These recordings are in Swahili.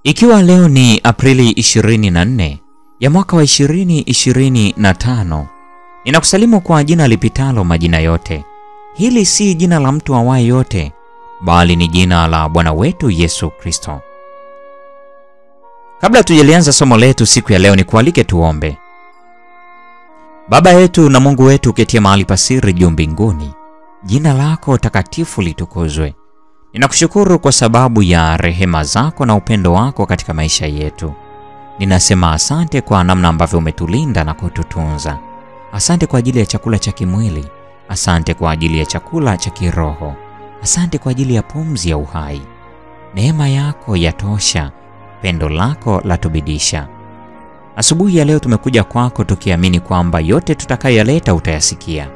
Ikiwa leo ni Aprili 24 ya mwaka wa 2025, ninakusalimu kwa jina lipitalo majina yote. Hili si jina la mtu awaye yote, bali ni jina la Bwana wetu Yesu Kristo. Kabla tujalianza somo letu siku ya leo, ni kualike tuombe. Baba yetu na Mungu wetu uketie mahali pasiri juu mbinguni, jina lako takatifu litukuzwe. Ninakushukuru kwa sababu ya rehema zako na upendo wako katika maisha yetu. Ninasema asante kwa namna ambavyo umetulinda na kututunza. Asante kwa ajili ya chakula cha kimwili. Asante kwa ajili ya chakula cha kiroho. Asante kwa ajili ya pumzi ya uhai. Neema yako yatosha, pendo lako latubidisha. Asubuhi ya leo tumekuja kwako tukiamini kwamba yote tutakayoyaleta utayasikia.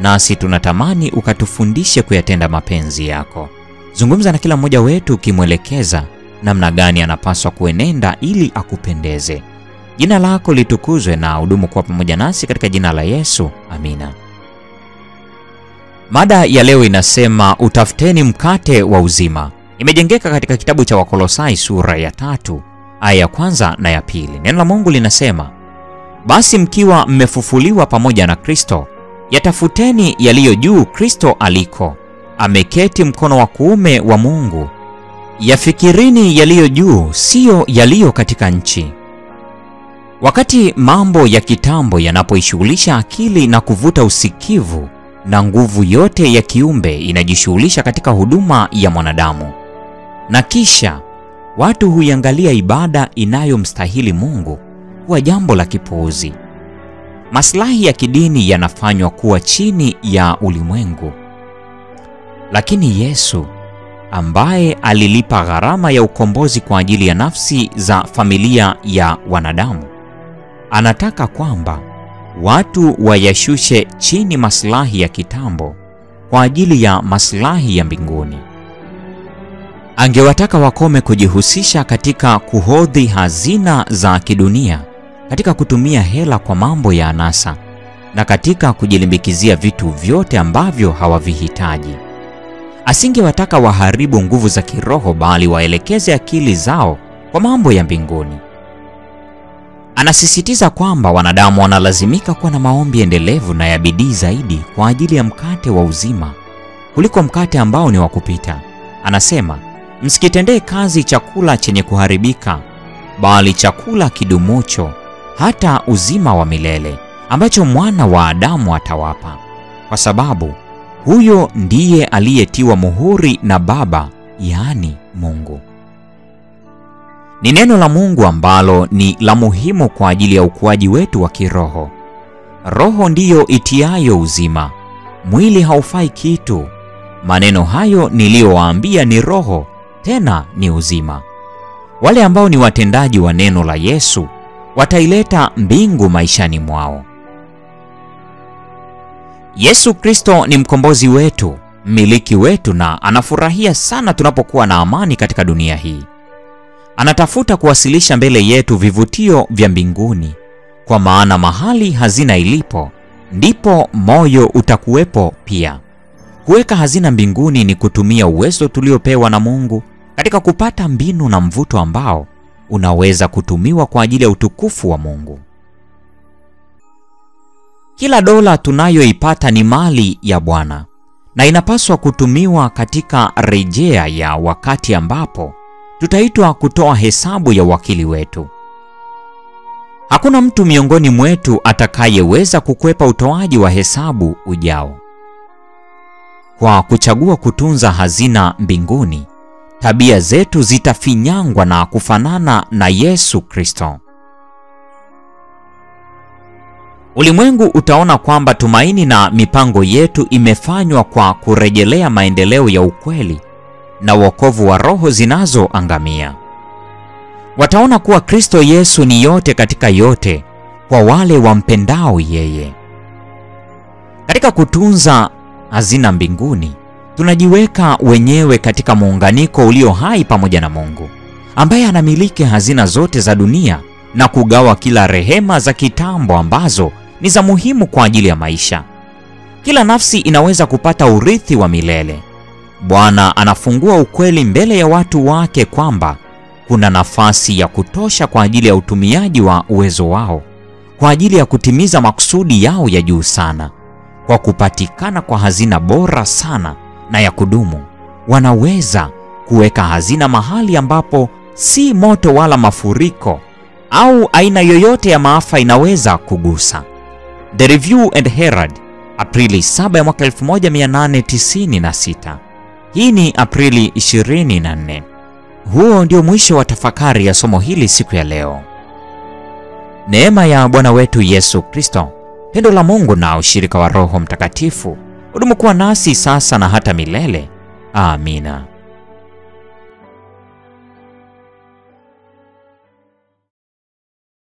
Nasi tunatamani ukatufundishe kuyatenda mapenzi yako. Zungumza na kila mmoja wetu ukimwelekeza namna gani anapaswa kuenenda ili akupendeze. Jina lako litukuzwe na udumu kuwa pamoja nasi katika jina la Yesu. Amina. Mada ya leo inasema utafuteni mkate wa uzima. Imejengeka katika kitabu cha Wakolosai sura ya 3 aya ya 1 na ya 2. Neno la Mungu linasema, basi mkiwa mmefufuliwa pamoja na Kristo, yatafuteni yaliyo juu Kristo aliko, ameketi mkono wa kuume wa Mungu. Yafikirini yaliyo juu, sio yaliyo katika nchi. Wakati mambo ya kitambo yanapoishughulisha akili na kuvuta usikivu, na nguvu yote ya kiumbe inajishughulisha katika huduma ya mwanadamu, na kisha watu huiangalia ibada inayomstahili Mungu kuwa jambo la kipuuzi. Maslahi ya kidini yanafanywa kuwa chini ya ulimwengu. Lakini Yesu, ambaye alilipa gharama ya ukombozi kwa ajili ya nafsi za familia ya wanadamu, anataka kwamba watu wayashushe chini maslahi ya kitambo kwa ajili ya maslahi ya mbinguni. Angewataka wakome kujihusisha katika kuhodhi hazina za kidunia, katika kutumia hela kwa mambo ya anasa, na katika kujilimbikizia vitu vyote ambavyo hawavihitaji. Asingewataka waharibu nguvu za kiroho, bali waelekeze akili zao kwa mambo ya mbinguni. Anasisitiza kwamba wanadamu wanalazimika kuwa na maombi endelevu na ya bidii zaidi kwa ajili ya mkate wa uzima kuliko mkate ambao ni wa kupita. Anasema, msikitendee kazi chakula chenye kuharibika, bali chakula kidumucho hata uzima wa milele, ambacho mwana wa Adamu atawapa, kwa sababu huyo ndiye aliyetiwa muhuri na Baba, yaani Mungu. Ni neno la Mungu ambalo ni la muhimu kwa ajili ya ukuaji wetu wa kiroho. Roho ndiyo itiayo uzima, mwili haufai kitu. Maneno hayo niliyowaambia ni roho, tena ni uzima. Wale ambao ni watendaji wa neno la Yesu wataileta mbingu maishani mwao. Yesu Kristo ni mkombozi wetu, mmiliki wetu, na anafurahia sana tunapokuwa na amani katika dunia hii. Anatafuta kuwasilisha mbele yetu vivutio vya mbinguni, kwa maana mahali hazina ilipo, ndipo moyo utakuwepo pia. Kuweka hazina mbinguni ni kutumia uwezo tuliopewa na Mungu katika kupata mbinu na mvuto ambao unaweza kutumiwa kwa ajili ya utukufu wa Mungu. Kila dola tunayoipata ni mali ya Bwana, na inapaswa kutumiwa katika rejea ya wakati ambapo tutaitwa kutoa hesabu ya wakili wetu. Hakuna mtu miongoni mwetu atakayeweza kukwepa utoaji wa hesabu ujao. Kwa kuchagua kutunza hazina mbinguni, tabia zetu zitafinyangwa na kufanana na Yesu Kristo. Ulimwengu utaona kwamba tumaini na mipango yetu imefanywa kwa kurejelea maendeleo ya ukweli na wokovu wa roho zinazoangamia. Wataona kuwa Kristo Yesu ni yote katika yote kwa wale wampendao yeye. Katika kutunza hazina mbinguni, tunajiweka wenyewe katika muunganiko ulio hai pamoja na Mungu, ambaye anamiliki hazina zote za dunia na kugawa kila rehema za kitambo ambazo ni za muhimu kwa ajili ya maisha. Kila nafsi inaweza kupata urithi wa milele. Bwana anafungua ukweli mbele ya watu wake kwamba kuna nafasi ya kutosha kwa ajili ya utumiaji wa uwezo wao kwa ajili ya kutimiza makusudi yao ya juu sana. Kwa kupatikana kwa hazina bora sana na ya kudumu, wanaweza kuweka hazina mahali ambapo si moto wala mafuriko au aina yoyote ya maafa inaweza kugusa. The Review and Herald, Aprili 7 ya mwaka 1896. Hii ni Aprili 24. Huo ndio mwisho wa tafakari ya somo hili siku ya leo. Neema ya Bwana wetu Yesu Kristo, pendo la Mungu na ushirika wa Roho Mtakatifu udumu kuwa nasi sasa na hata milele. Amina.